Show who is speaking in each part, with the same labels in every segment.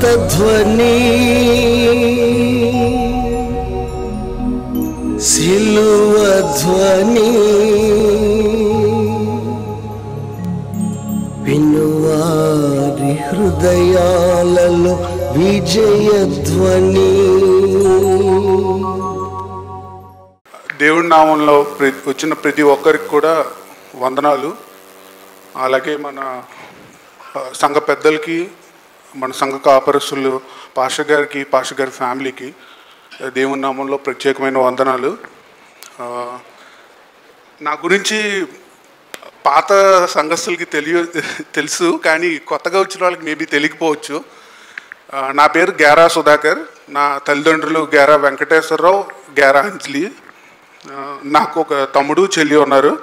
Speaker 1: ఆర్తధ్వని సిలువ ధ్వని వినువారి హృదయాలలో విజయధ్వని.
Speaker 2: దేవుడి నామంలో వచ్చిన ప్రతి ఒక్కరికి కూడా వందనాలు. అలాగే మన సంఘ పెద్దలకి, మన సంఘ కాపరస్తులు, పాస్టర్ గారికి, పాస్టర్ గారి ఫ్యామిలీకి దేవుని నామంలో ప్రత్యేకమైన వందనాలు. నా గురించి పాత సంఘస్థులకి తెలుసు, కానీ కొత్తగా వచ్చిన వాళ్ళకి మేబీ తెలియకపోవచ్చు. నా పేరు గేరా సుధాకర్. నా తల్లిదండ్రులు గేరా వెంకటేశ్వరరావు, గేరా అంజలి. నాకు ఒక తమ్ముడు, చెల్లి ఉన్నారు.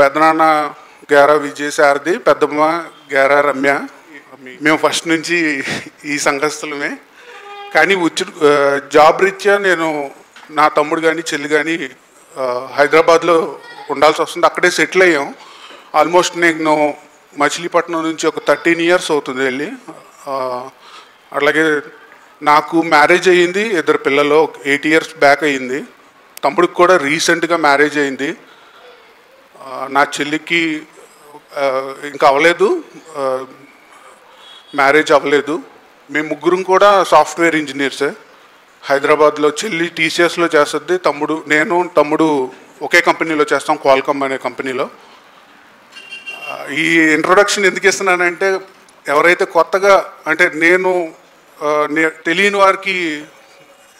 Speaker 2: పెద్దనాన్న గేరా విజయసారథి, పెద్దమ్మ గేరా రమ్య. మేము ఫస్ట్ నుంచి ఈ సంఘస్థులమే. కానీ జాబ్ రీత్యా నేను, నా తమ్ముడు కానీ చెల్లి కానీ హైదరాబాద్లో ఉండాల్సి వస్తుంది. అక్కడే సెటిల్ అయ్యాం. ఆల్మోస్ట్ నేను మచిలీపట్నం నుంచి ఒక 13 years అవుతుంది వెళ్ళి. అలాగే నాకు మ్యారేజ్ అయ్యింది, 2 పిల్లలు. 8 years బ్యాక్ అయ్యింది. తమ్ముడికి కూడా రీసెంట్గా మ్యారేజ్ అయింది. నా చెల్లికి ఇంకా అవ్వలేదు, మ్యారేజ్ అవ్వలేదు. మేము ముగ్గురం కూడా సాఫ్ట్వేర్ ఇంజనీర్సే. హైదరాబాద్లో చెల్లి టీసీఎస్లో చేస్తుంది, తమ్ముడు ఒకే కంపెనీలో చేస్తాం, క్వాల్కామ్ అనే కంపెనీలో. ఈ ఇంట్రొడక్షన్ ఎందుకు ఇస్తున్నానంటే, ఎవరైతే కొత్తగా, అంటే తెలియని వారికి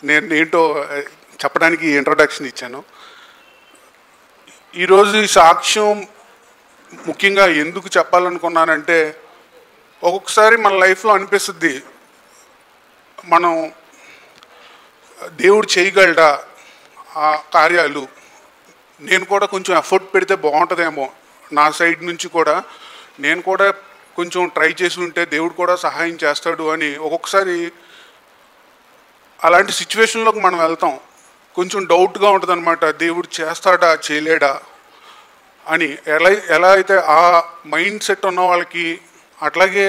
Speaker 2: నేను ఏంటో చెప్పడానికి ఇంట్రొడక్షన్ ఇచ్చాను. ఈరోజు ఈ సాక్ష్యం ముఖ్యంగా ఎందుకు చెప్పాలనుకున్నానంటే, ఒక్కొక్కసారి మన లైఫ్లో అనిపిస్తుంది, మనం దేవుడు చేయగలడా ఆ కార్యాలు, నేను కూడా కొంచెం ఎఫర్ట్ పెడితే బాగుంటుందేమో, నా సైడ్ నుంచి కూడా నేను కూడా కొంచెం ట్రై చేసి ఉంటే దేవుడు కూడా సహాయం చేస్తాడు అని ఒక్కొక్కసారి అలాంటి సిచ్యువేషన్లోకి మనం వెళ్తాం. కొంచెం డౌట్గా ఉంటుంది అనమాట, దేవుడు చేస్తాడా చేయలేడా అని. ఎలా అయితే ఆ మైండ్ సెట్ ఉన్న వాళ్ళకి, అట్లాగే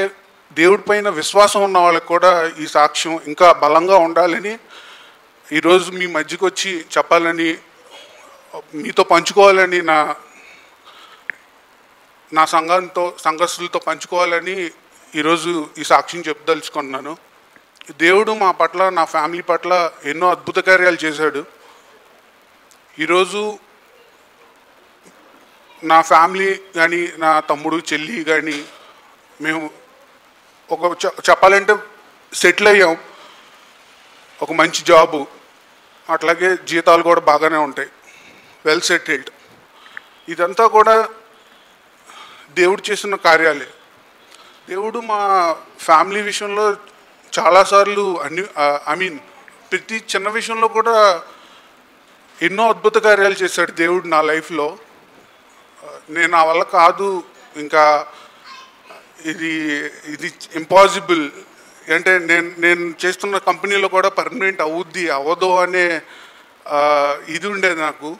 Speaker 2: దేవుడి పైన విశ్వాసం ఉన్న వాళ్ళకి కూడా ఈ సాక్ష్యం ఇంకా బలంగా ఉండాలని ఈరోజు మీ మధ్యకి వచ్చి చెప్పాలని, మీతో పంచుకోవాలని, నా సంఘస్థులతో పంచుకోవాలని ఈరోజు ఈ సాక్ష్యం చెప్పదలుచుకున్నాను. దేవుడు మా పట్ల, నా ఫ్యామిలీ పట్ల ఎన్నో అద్భుత కార్యాలు చేశాడు. ఈరోజు నా ఫ్యామిలీ కానీ, నా తమ్ముడు చెల్లి కానీ, మేము చెప్పాలంటే సెటిల్ అయ్యాం. ఒక మంచి జాబు, అట్లాగే జీతాలు కూడా బాగానే ఉంటాయి, వెల్ సెటిల్డ్. ఇదంతా కూడా దేవుడు చేసిన కార్యాలే. దేవుడు మా ఫ్యామిలీ విషయంలో చాలాసార్లు ప్రతి చిన్న విషయంలో కూడా ఎన్నో అద్భుత కార్యాలు చేశాడు దేవుడు నా లైఫ్లో. నేను నా వల్ల కాదు, ఇంకా ఇది ఇంపాసిబుల్, అంటే నేను చేస్తున్న కంపెనీలో కూడా పర్మనెంట్ అవ్వదు అనే ఇది ఉండేది నాకు.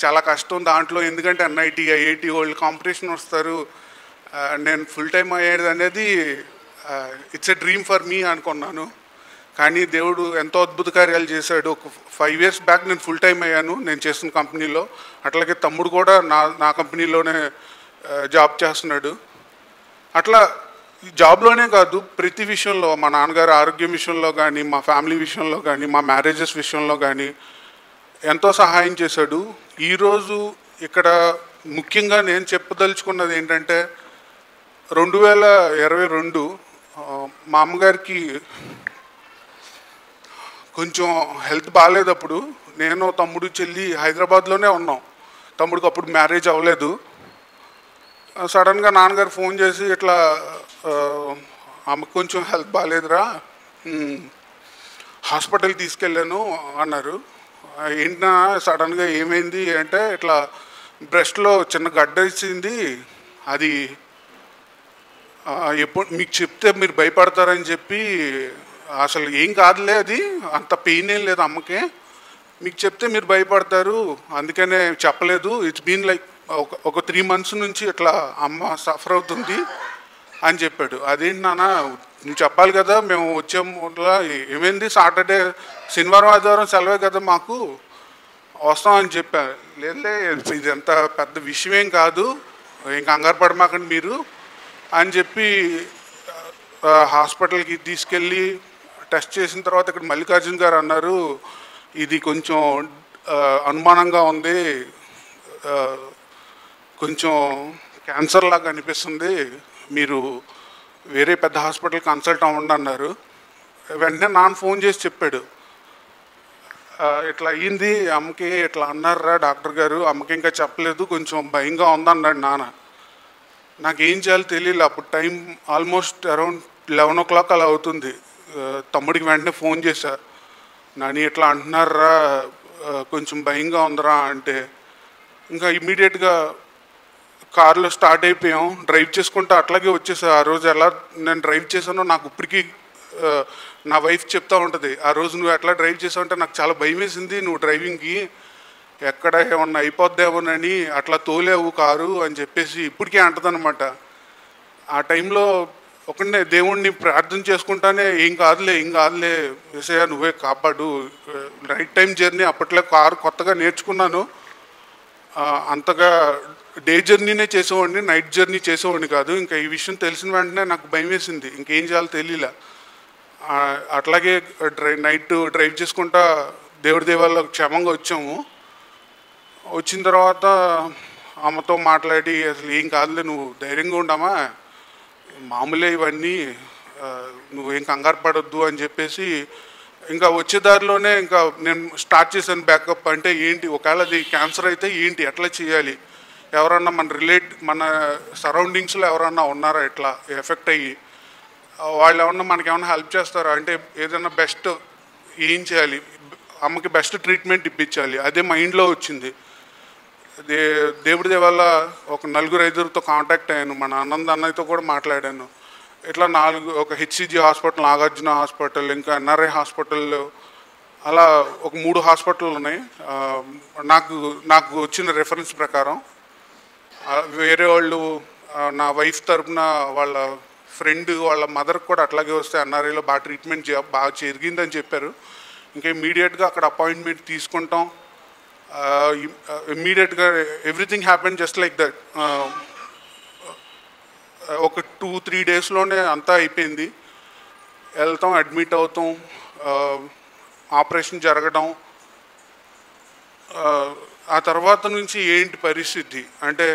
Speaker 2: చాలా కష్టం దాంట్లో, ఎందుకంటే NIT, IIT వాళ్ళు కాంపిటీషన్ వస్తారు, నేను ఫుల్ టైం అయ్యేది అనేది it's a dream for me అనుకున్నాను. కానీ దేవుడు ఎంతో అద్భుత కార్యాలు చేశాడు. ఒక 5 years బ్యాక్ నేను ఫుల్ టైం అయ్యాను నేను చేస్తున్న కంపెనీలో. అట్లాగే తమ్ముడు కూడా నా కంపెనీలోనే జాబ్ చేస్తున్నాడు. అట్లా జాబ్లోనే కాదు, ప్రతి విషయంలో, మా నాన్నగారు ఆరోగ్యం విషయంలో కానీ, మా ఫ్యామిలీ విషయంలో కానీ, మా మ్యారేజెస్ విషయంలో కానీ ఎంతో సహాయం చేశాడు. ఈరోజు ఇక్కడ ముఖ్యంగా నేను చెప్పదలుచుకున్నది ఏంటంటే, 2022 మా అమ్మగారికి కొంచెం హెల్త్ బాగాలేదప్పుడు. నేను, తమ్ముడు, చెల్లి హైదరాబాద్లోనే ఉన్నాం. తమ్ముడికి అప్పుడు మ్యారేజ్ అవ్వలేదు. సడన్గా నాన్నగారు ఫోన్ చేసి, ఇట్లా అమ్మకు కొంచెం హెల్త్ బాగాలేదురా, హాస్పిటల్ తీసుకెళ్ళాను అన్నారు. ఏంటన్నా సడన్గా ఏమైంది అంటే, ఇట్లా బ్రెస్ట్లో చిన్న గడ్డ ఇచ్చింది, అది ఎప్పుడు మీకు చెప్తే మీరు భయపడతారని చెప్పి, అసలు ఏం కాదులే, అది అంత పెయిన్ ఏం లేదు అమ్మకే, మీకు చెప్తే మీరు భయపడతారు, అందుకనే చెప్పలేదు. ఇట్స్ బీన్ లైక్ ఒక 3 months నుంచి ఇట్లా అమ్మ సఫర్ అవుతుంది అని చెప్పాడు. అదేంటి నాన్న నువ్వు చెప్పాలి కదా, మేము వచ్చాము, ఏమైంది సాటర్డే శనివారం ఆదివారం సెలవే కదా మాకు, వస్తామని చెప్పాను. లేదులే ఇదంతా పెద్ద విషయం ఏం కాదు, ఏం కంగారు పడమాకండి మీరు అని చెప్పి హాస్పిటల్కి తీసుకెళ్ళి టెస్ట్ చేసిన తర్వాత ఇక్కడ మల్లికార్జున్ గారు అన్నారు, ఇది కొంచెం అనుమానంగా ఉంది, కొంచెం క్యాన్సర్ లాగా అనిపిస్తుంది, మీరు వేరే పెద్ద హాస్పిటల్ కన్సల్ట్ అవ్వండి అన్నారు. వెంటనే నాన్న ఫోన్ చేసి చెప్పాడు, ఇట్లా అయ్యింది అమ్మకి, ఇట్లా అన్నారా డాక్టర్ గారు, అమ్మకి ఇంకా చెప్పలేదు, కొంచెం భయంగా ఉందన్నాడు నాన్న. నాకేం చేయాలో తెలియదు. అప్పుడు టైం ఆల్మోస్ట్ అరౌండ్ 11 o'clock అలా అవుతుంది. తమ్ముడికి వెంటనే ఫోన్ చేశా, నాని ఇట్లా అంటున్నారా, కొంచెం భయంగా ఉందిరా అంటే, ఇంకా ఇమ్మీడియట్గా కార్లో స్టార్ట్ అయిపోయాం, డ్రైవ్ చేసుకుంటూ అట్లాగే వచ్చేసా. ఆ రోజు ఎలా నేను డ్రైవ్ చేశానో నాకు ఇప్పటికీ నా వైఫ్ చెప్తా ఉంటుంది, ఆ రోజు నువ్వు ఎట్లా డ్రైవ్ చేసావు అంటే నాకు చాలా భయం వేసింది, నువ్వు డ్రైవింగ్కి ఎక్కడ ఏమన్నా అయిపోద్దేమోనని అట్లా తోలేవు కారు అని చెప్పేసి ఇప్పటికే అంటదనమాట. ఆ టైంలో ఒకనే దేవుణ్ణి ప్రార్థన చేసుకుంటానే, ఏం కాదులే యేసయ్యా నువ్వే కాపాడు, రైట్ టైం జర్నీ. అప్పట్లో కారు కొత్తగా నేర్చుకున్నాను, అంతగా డే జర్నీనే చేసేవాడిని, నైట్ జర్నీ చేసేవాడిని కాదు. ఇంకా ఈ విషయం తెలిసిన వెంటనే నాకు భయం వేసింది, ఇంకేం చేయాలో తెలియలే. అట్లాగే నైట్ డ్రైవ్ చేసుకుంటా దేవుడి దేవాల్లో క్షేమంగా వచ్చాము. వచ్చిన తర్వాత అమ్మతో మాట్లాడి, అసలు ఏం కాదులే నువ్వు ధైర్యంగా ఉండమా, మామూలే ఇవన్నీ, నువ్వేం కంగారు పడొద్దు అని చెప్పేసి ఇంకా వచ్చే దారిలోనే ఇంకా నేను స్టార్ట్ చేశాను బ్యాకప్. అంటే ఏంటి, ఒకవేళ అది క్యాన్సర్ అయితే ఏంటి, ఎట్లా చేయాలి, ఎవరన్నా మన సరౌండింగ్స్లో ఎవరన్నా ఉన్నారా ఎట్లా ఎఫెక్ట్ అయ్యి, వాళ్ళు ఏమన్నా మనకేమన్నా హెల్ప్ చేస్తారా, అంటే ఏదైనా బెస్ట్ ఏం చేయాలి, అమ్మకి బెస్ట్ ట్రీట్మెంట్ ఇప్పించాలి, అదే మైండ్లో వచ్చింది. దేవుడి దేవల్ల ఒక 4-5 కాంటాక్ట్ అయ్యాను, మన అన్నయ్యతో కూడా మాట్లాడాను. ఇట్లా ఒక హెచ్సిజి హాస్పిటల్, నాగార్జున హాస్పిటల్, ఇంకా ఎన్ఆర్ఐ హాస్పిటల్, అలా ఒక 3 హాస్పిటల్ ఉన్నాయి. నాకు వచ్చిన రెఫరెన్స్ ప్రకారం వేరే వాళ్ళు నా వైఫ్ తరపున వాళ్ళ ఫ్రెండ్ వాళ్ళ మదర్కి కూడా అట్లాగే వస్తే ఎన్ఆర్ఐలో బాగా ట్రీట్మెంట్ బాగా జరిగిందని చెప్పారు. ఇంకా ఇమ్మీడియట్గా అక్కడ అపాయింట్మెంట్ తీసుకుంటాం. ఇమ్మీడియట్గా everything happen just like that. ఒక 2-3 డేస్లోనే అంతా అయిపోయింది. వెళ్తాం, అడ్మిట్ అవుతాం, ఆపరేషన్ జరగడం. ఆ తర్వాత నుంచి ఏంటి పరిస్థితి అంటే,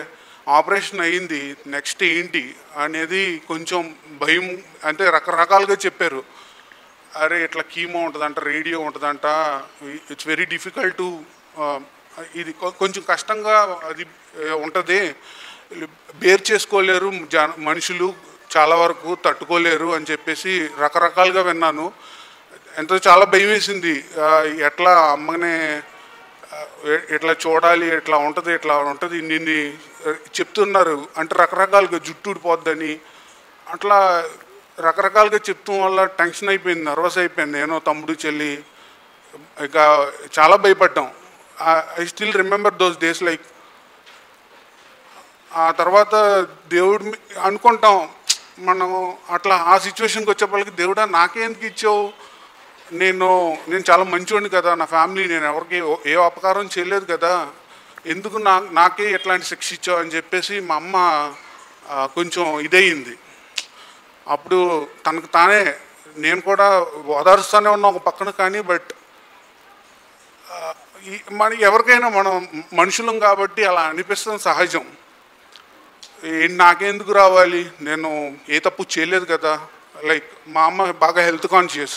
Speaker 2: ఆపరేషన్ అయ్యింది, నెక్స్ట్ ఏంటి అనేది కొంచెం భయం. అంటే రకరకాలుగా చెప్పారు, అరే ఇట్లా కీమో ఉంటుందంట, రేడియో ఉంటుందంట, ఇట్స్ వెరీ డిఫికల్ట్ టు, ఇది కొంచెం కష్టంగా అది ఉంటుంది, బేర్ చేసుకోలేరు మనుషులు, చాలా వరకు తట్టుకోలేరు అని చెప్పేసి రకరకాలుగా విన్నాను. ఎంతో చాలా భయం వేసింది, ఎట్లా అమ్మనే ఇట్లా చూడాలి, ఇట్లా ఉంటుంది నిన్ను చెప్తున్నారు అంటే రకరకాలుగా జుట్టు ఊడిపోద్దని అట్లా రకరకాలుగా చెప్తాం వల్ల టెన్షన్ అయిపోయింది, నర్వస్ అయిపోయింది. నేను తమ్ముడు చెల్లి ఇక చాలా భయపడ్డాం. I still remember those days. Like ఆ తర్వాత దేవుడు అనుకుంటాం మనం, అట్లా ఆ సిచ్యువేషన్కి వచ్చేప్పటికి దేవుడా నాకే ఎందుకు ఇచ్చావు, నేను చాలా మంచివాడిని కదా, నా ఫ్యామిలీ నేను ఎవరికి ఏ అపకారం చేయలేదు కదా, ఎందుకు నాకే ఎట్లాంటి శిక్ష ఇచ్చావు అని చెప్పేసి మా అమ్మ కొంచెం ఇదయింది. అప్పుడు తనకు తానే నేను కూడా ఓదారుస్తూనే ఉన్నా ఒక పక్కన. కానీ బట్ ఎవరికైనా మనం మనుషులం కాబట్టి అలా అనిపిస్తుంది సహజం. నాకెందుకు రావాలి, నేను ఏ తప్పు చేయలేదు కదా. లైక్ మా అమ్మ బాగా హెల్త్ కాన్షియస్,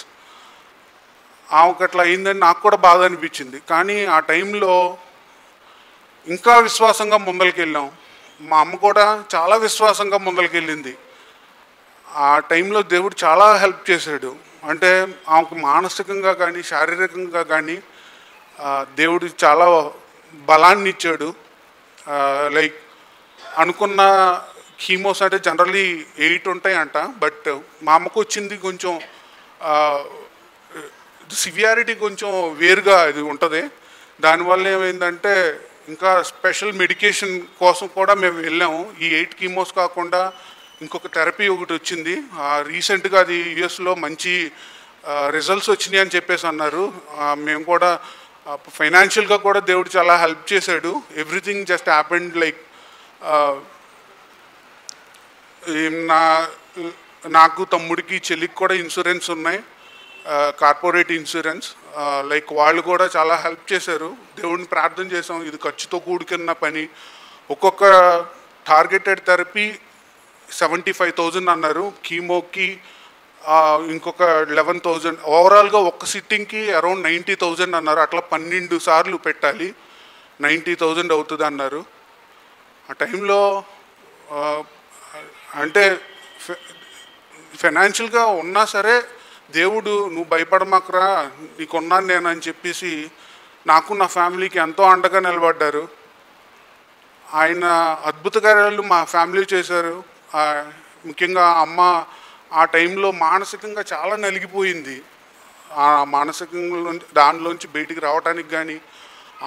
Speaker 2: ఆమెకు అట్లా అయిందని నాకు కూడా బాధ అనిపించింది. కానీ ఆ టైంలో ఇంకా విశ్వాసంగా ముందరికి వెళ్ళాం. మా అమ్మ కూడా చాలా విశ్వాసంగా ముందరికి వెళ్ళింది. ఆ టైంలో దేవుడు చాలా హెల్ప్ చేశాడు. అంటే ఆమెకు మానసికంగా కానీ శారీరకంగా కానీ దేవుడు చాలా బలాన్ని ఇచ్చాడు. లైక్ అనుకున్న కీమోస్ అంటే జనరల్లీ 8 ఉంటాయంట, బట్ మా అమ్మకు వచ్చింది కొంచెం సివియారిటీ కొంచెం వేరుగా ఇది ఉంటుంది. దానివల్ల ఏమైందంటే ఇంకా స్పెషల్ మెడికేషన్ కోసం కూడా మేము వెళ్ళాము. ఈ 8 కీమోస్ కాకుండా ఇంకొక థెరపీ ఒకటి వచ్చింది. రీసెంట్గా అది యుఎస్లో మంచి రిజల్ట్స్ వచ్చినాయి అని చెప్పేసి అన్నారు. మేము కూడా ఫైనాన్షియల్గా కూడా దేవుడు చాలా హెల్ప్ చేశాడు. ఎవ్రీథింగ్ జస్ట్ హ్యాపెండ్ లైక్ నా నాకు తమ్ముడికి చెల్లికి కూడా ఇన్సూరెన్స్ ఉన్నాయి, కార్పొరేట్ ఇన్సూరెన్స్. లైక్ వాళ్ళు కూడా చాలా హెల్ప్ చేశారు. దేవుడిని ప్రార్థన చేసాం, ఇది ఖర్చుతో కూడుకున్న పని. ఒక్కొక్క టార్గెటెడ్ థెరపీ 75,000 అన్నారు. కీమోకి ఇంకొక 11,000. ఓవరాల్గా ఒక్క సిట్టింగ్కి అరౌండ్ 90,000 అన్నారు. అట్లా 12 సార్లు పెట్టాలి, 90,000 అవుతుంది అన్నారు. ఆ టైంలో అంటే ఫైనాన్షియల్గా ఉన్నా సరే దేవుడు నువ్వు భయపడమాకరా, నీకున్నాను నేను అని చెప్పేసి నాకు నా ఫ్యామిలీకి ఎంతో అండగా నిలబడ్డారు. ఆయన అద్భుత కార్యాలు మా ఫ్యామిలీ చేశారు. ముఖ్యంగా అమ్మ ఆ టైంలో మానసికంగా చాలా నలిగిపోయింది. ఆ మానసికంగా దానిలోంచి బయటికి రావడానికి కానీ,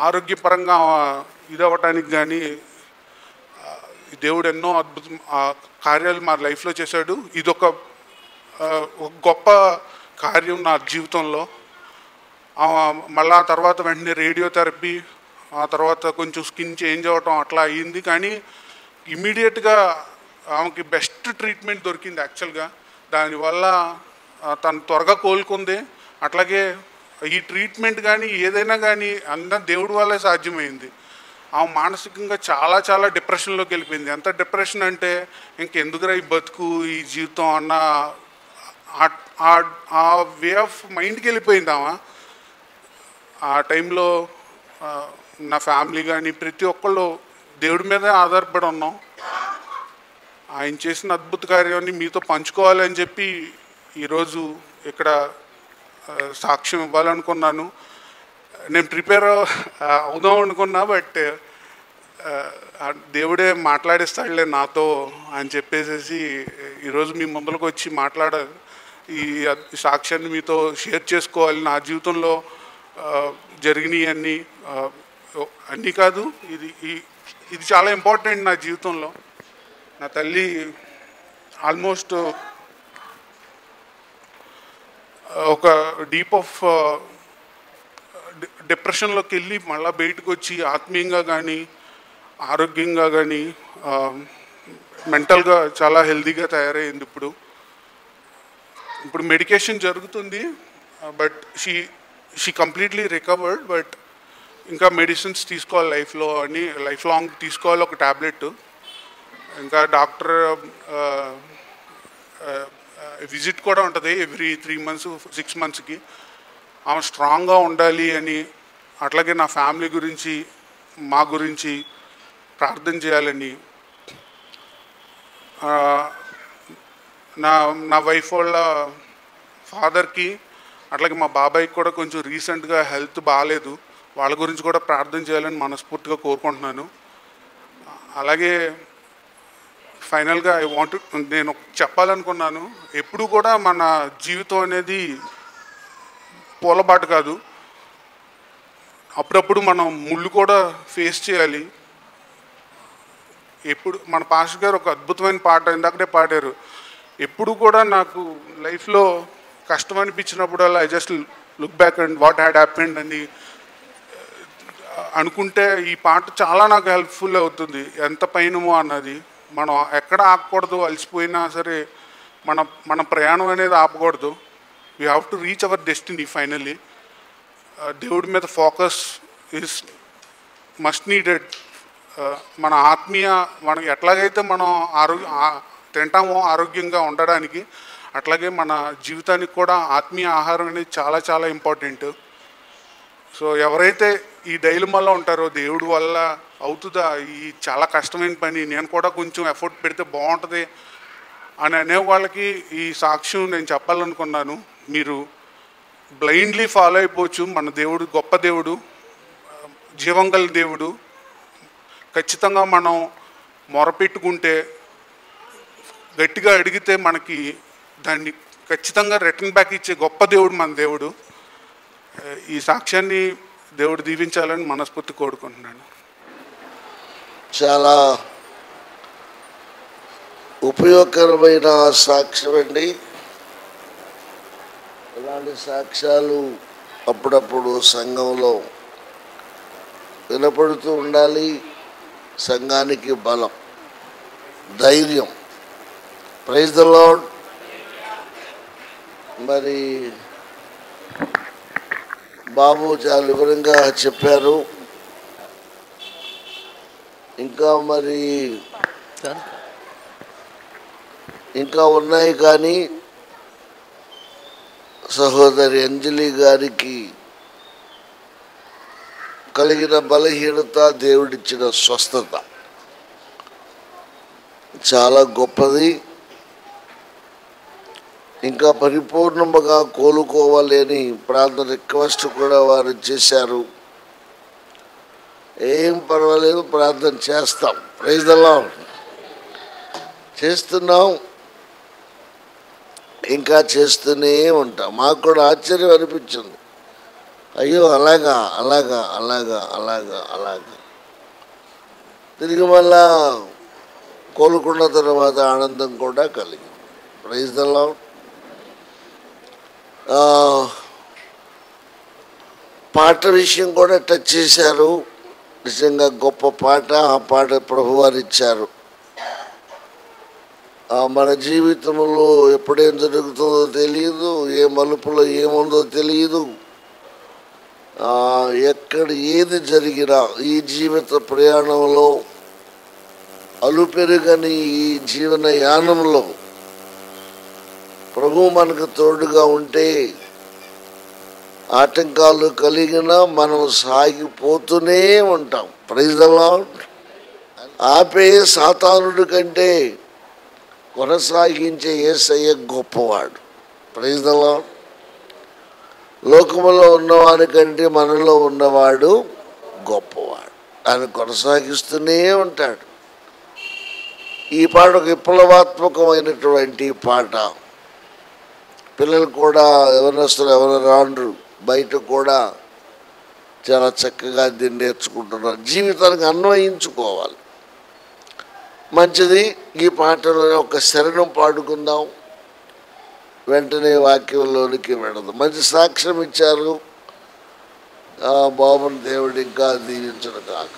Speaker 2: ఆరోగ్యపరంగా ఇదవ్వటానికి కానీ దేవుడు ఎన్నో అద్భుత కార్యాలు మా లైఫ్లో చేశాడు. ఇదొక గొప్ప కార్యం నా జీవితంలో. మళ్ళీ ఆ తర్వాత వెంటనే రేడియోథెరపీ, ఆ తర్వాత కొంచెం స్కిన్ చేంజ్ అవ్వటం అట్లా అయ్యింది. కానీ ఇమీడియట్గా ఆమెకి బెస్ట్ ట్రీట్మెంట్ దొరికింది యాక్చువల్గా. దానివల్ల తను త్వరగా కోలుకుంది. అట్లాగే ఈ ట్రీట్మెంట్ కానీ ఏదైనా కానీ అంతా దేవుడి వల్లే సాధ్యమైంది. ఆమె మానసికంగా చాలా చాలా డిప్రెషన్లోకి వెళ్ళిపోయింది. ఎంత డిప్రెషన్ అంటే ఇంకెందుకురా ఈ బతుకు, ఈ జీవితం అన్న ఆ వే ఆఫ్ మైండ్కి వెళ్ళిపోయింది ఆమె. ఆ టైంలో నా ఫ్యామిలీ కానీ ప్రతి ఒక్కళ్ళు దేవుడి మీదే ఆధారపడి ఉన్నాం. ఆయన చేసిన అద్భుత కార్యాన్ని మీతో పంచుకోవాలని చెప్పి ఈరోజు ఇక్కడ సాక్ష్యం ఇవ్వాలనుకున్నాను. నేను ప్రిపేర్ అవుదాం అనుకున్నా, బట్ దేవుడే మాట్లాడిస్తాడులే నాతో అని చెప్పేసి ఈరోజు మీ ముందుకు వచ్చి ఈ సాక్ష్యాన్ని మీతో షేర్ చేసుకోవాలి. నా జీవితంలో జరిగినాయి అన్నీ కాదు, ఇది చాలా ఇంపార్టెంట్ నా జీవితంలో. నా తల్లి ఆల్మోస్ట్ ఒక డీప్ ఆఫ్ డిప్రెషన్లోకి వెళ్ళి మళ్ళీ బయటకు వచ్చి ఆత్మీయంగా కానీ ఆరోగ్యంగా కానీ మెంటల్గా చాలా హెల్తీగా తయారైంది. ఇప్పుడు మెడికేషన్ జరుగుతుంది, but she completely recovered. But ఇంకా మెడిసిన్స్ తీసుకోవాలి లైఫ్ లాంగ్ తీసుకోవాలి ఒక ట్యాబ్లెట్. ఇంకా డాక్టర్ విజిట్ కూడా ఉంటుంది ఎవ్రీ 3 months 6 monthsకి. ఆమె స్ట్రాంగ్గా ఉండాలి అని, అట్లాగే నా ఫ్యామిలీ గురించి మా గురించి ప్రార్థన చేయాలని, నా వైఫ్ వాళ్ళ ఫాదర్కి అట్లాగే మా బాబాయ్కి కూడా కొంచెం రీసెంట్గా హెల్త్ బాగాలేదు, వాళ్ళ గురించి కూడా ప్రార్థన చేయాలని మనస్ఫూర్తిగా కోరుకుంటున్నాను. అలాగే ఫైనల్గా నేను చెప్పాలనుకున్నాను, ఎప్పుడు కూడా మన జీవితం అనేది పూలబాటు కాదు. అప్పుడప్పుడు మనం ముళ్ళు కూడా ఫేస్ చేయాలి. ఎప్పుడు మన పాస్టర్ గారు ఒక అద్భుతమైన పాట ఇందాకనే పాడారు. ఎప్పుడు కూడా నాకు లైఫ్లో కష్టం అనిపించినప్పుడల్లా I just look back and what had happened అని అనుకుంటే ఈ పాట చాలా నాకు హెల్ప్ఫుల్ అవుతుంది. ఎంత పైనమో అన్నది మనం ఎక్కడ ఆపకూడదు. అలసిపోయినా సరే మన ప్రయాణం అనేది ఆపకూడదు. We have to reach our destiny finally. దేవుడి మీద ఫోకస్ ఈజ్ మస్ట్ నీడెడ్. మన మనం ఎట్లాగైతే మనం తింటామో ఆరోగ్యంగా ఉండడానికి, అట్లాగే మన జీవితానికి కూడా ఆత్మీయ ఆహారం అనేది చాలా చాలా ఇంపార్టెంట్. సో ఎవరైతే ఈ డైలమాలో ఉంటారో దేవుడి వల్ల అవుతుందా, ఈ చాలా కష్టమైన పని, నేను కూడా కొంచెం ఎఫర్ట్ పెడితే బాగుంటుంది అని అనే వాళ్ళకి ఈ సాక్ష్యం నేను చెప్పాలనుకున్నాను. మీరు బ్లైండ్లీ ఫాలో అయిపోవచ్చు. మన దేవుడు గొప్ప దేవుడు, జీవంగల దేవుడు. ఖచ్చితంగా మనం మొరపెట్టుకుంటే, గట్టిగా అడిగితే మనకి దాన్ని ఖచ్చితంగా రిటర్న్ బ్యాక్ ఇచ్చే గొప్ప దేవుడు మన దేవుడు. ఈ సాక్ష్యాన్ని దేవుడు దీవించాలని మనస్ఫూర్తి కోరుకుంటున్నాను.
Speaker 1: చాలా ఉపయోగకరమైన సాక్ష్యం అండి. ఇలాంటి సాక్ష్యాలు అప్పుడప్పుడు సంఘంలో వినపడుతూ ఉండాలి. సంఘానికి బలం, ధైర్యం. Praise the lord. మరి బాబు చాలా వివరంగా చెప్పారు. ఇంకా ఉన్నాయి, కానీ సహోదరి అంజలి గారికి కలిగిన బలహీనత, దేవుడిచ్చిన స్వస్థత చాలా గొప్పది. ఇంకా పరిపూర్ణముగా కోలుకోవాలి అని ప్రార్థన రిక్వెస్ట్ కూడా వారు చేశారు. ఏం పర్వాలేదు, ప్రార్థన చేస్తాం. Praise the lord. చేస్తున్నాం, ఇంకా చేస్తూనే ఉంటాం. మాకు కూడా ఆశ్చర్యం అనిపించింది. అయ్యో అలాగా అలాగా అలాగా అలాగా అలాగా తిరిగి మళ్ళా కోలుకున్న తర్వాత ఆనందం కూడా కలిగింది. Praise the lord. పాట విషయం కూడా టచ్ చేశారు. నిజంగా గొప్ప పాట. ఆ పాట ప్రభువారు ఇచ్చారు. మన జీవితంలో ఎప్పుడేం జరుగుతుందో తెలియదు, ఏ మలుపులో ఏముందో తెలియదు. ఎక్కడ ఏది జరిగినా ఈ జీవిత ప్రయాణంలో అలుపెరుగని ఈ జీవన యానంలో ప్రభు మనకు తోడుగా ఉంటే ఆటంకాలు కలిగినా మనం సాగిపోతూనే ఉంటాం. Praise the lord. ఆపే సాతానుడి కంటే కొనసాగించే యేసయ్య గొప్పవాడు. Praise the lord. లోకములో ఉన్నవాడి కంటే మనలో ఉన్నవాడు గొప్పవాడు. ఆయన కొనసాగిస్తూనే ఉంటాడు. ఈ పాట ఒక విప్లవాత్మకమైనటువంటి పాట. పిల్లలు కూడా ఎవరినొస్తారు ఎవరు రాండ్రు, బయట కూడా చాలా చక్కగా దీన్ని నేర్చుకుంటున్నారు. జీవితానికి అన్వయించుకోవాలి. మంచిది. ఈ పాటలో ఒక శరణం పాడుకుందాం, వెంటనే వాక్యంలోనికి వెళదాం. మంచి సాక్ష్యం ఇచ్చారు. బాబుని దేవుడు ఇంకా దీవించను కాక.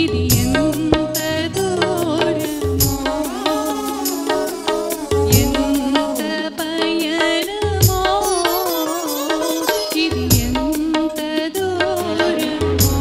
Speaker 3: ఇది ఎంత దూరమో ఎంత పయనమో ఇది ఎంత దూరమో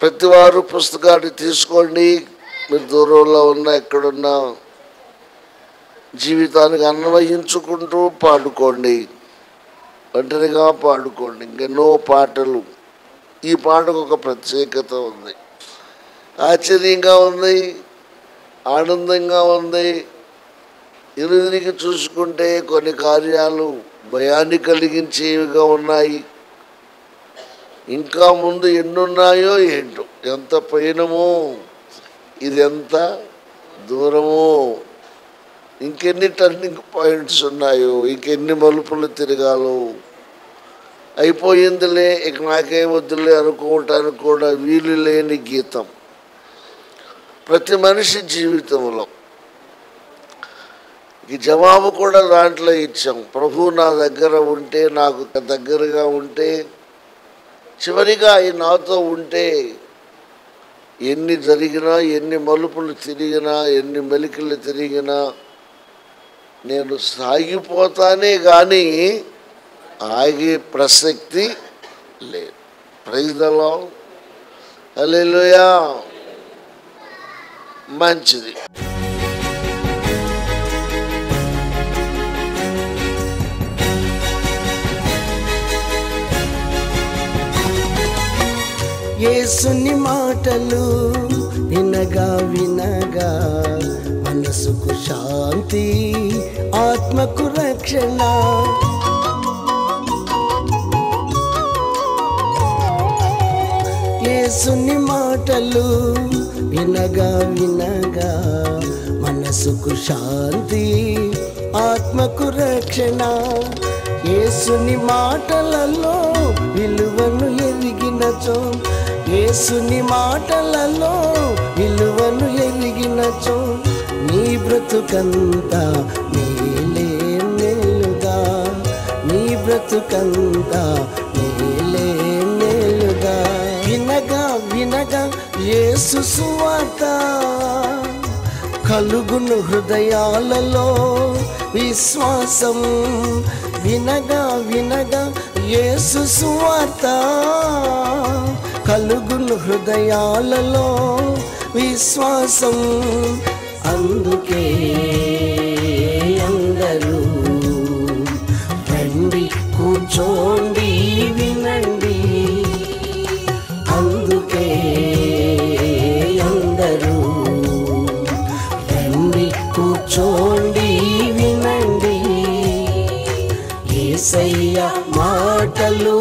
Speaker 1: ప్రతి వారు పుస్తకాన్ని తీసుకోండి. మీరు దూరంలో ఉన్న ఎక్కడున్నా జీవితానికి అన్వయించుకుంటూ పాడుకోండి, ఒంటరిగా పాడుకోండి. ఇంకెన్నో పాటలు. ఈ పాటకు ఒక ప్రత్యేకత ఉంది, ఆశ్చర్యంగా ఉంది, ఆనందంగా ఉంది. ఎదురికి చూసుకుంటే కొన్ని కార్యాలు భయాన్ని కలిగించేవిగా ఉన్నాయి. ఇంకా ముందు ఎన్నున్నాయో ఏంటో, ఎంత పయనమో, ఇది ఎంత దూరమో, ఇంకెన్ని టర్నింగ్ పాయింట్స్ ఉన్నాయో, ఇంకెన్ని మలుపులు తిరగాలో. అయిపోయిందిలే, ఇక నాకే వద్దులే అనుకోవటానికి కూడా వీలు లేని గీతం ప్రతి మనిషి జీవితంలో. ఈ జవాబు కూడా దాంట్లో ఇచ్చాం. ప్రభు నా దగ్గర ఉంటే, నాకు దగ్గరగా ఉంటే, చివరిగా ఆయన నాతో ఉంటే ఎన్ని జరిగినా, ఎన్ని మలుపులు తిరిగినా, ఎన్ని మెలికలు తిరిగినా నేను సాగిపోతానే కానీ ఆగే ప్రసక్తి లేదు. Praise the Lord. హల్లెలూయా. మంచిది.
Speaker 4: యేసుని మాటలు వినగా వినగా మనసుకు శాంతి, ఆత్మకు రక్షణ. యేసుని మాటలు వినగా వినగా మనసుకు శాంతి, ఆత్మకు రక్షణ. యేసుని మాటలలో విలువను ఎరిగినచో, యేసుని మాటలలో విలువను ఎరిగినచో నీ బ్రతుకంతా మేలే మేలుగా, నీ బ్రతుకంతా మేలే మేలుగా. వినగా వినగా యేసు సువార్త కలుగును హృదయాలలో విశ్వాసం. వినగా వినగా యేసు సువార్త కలుగును హృదయాలలో విశ్వాసం. అందుకే అందరూ రండి, కూర్చోండి, వినండి. అందుకే అందరూ రండి, కూర్చోండి, వినండి. యేసయ్య మాటలు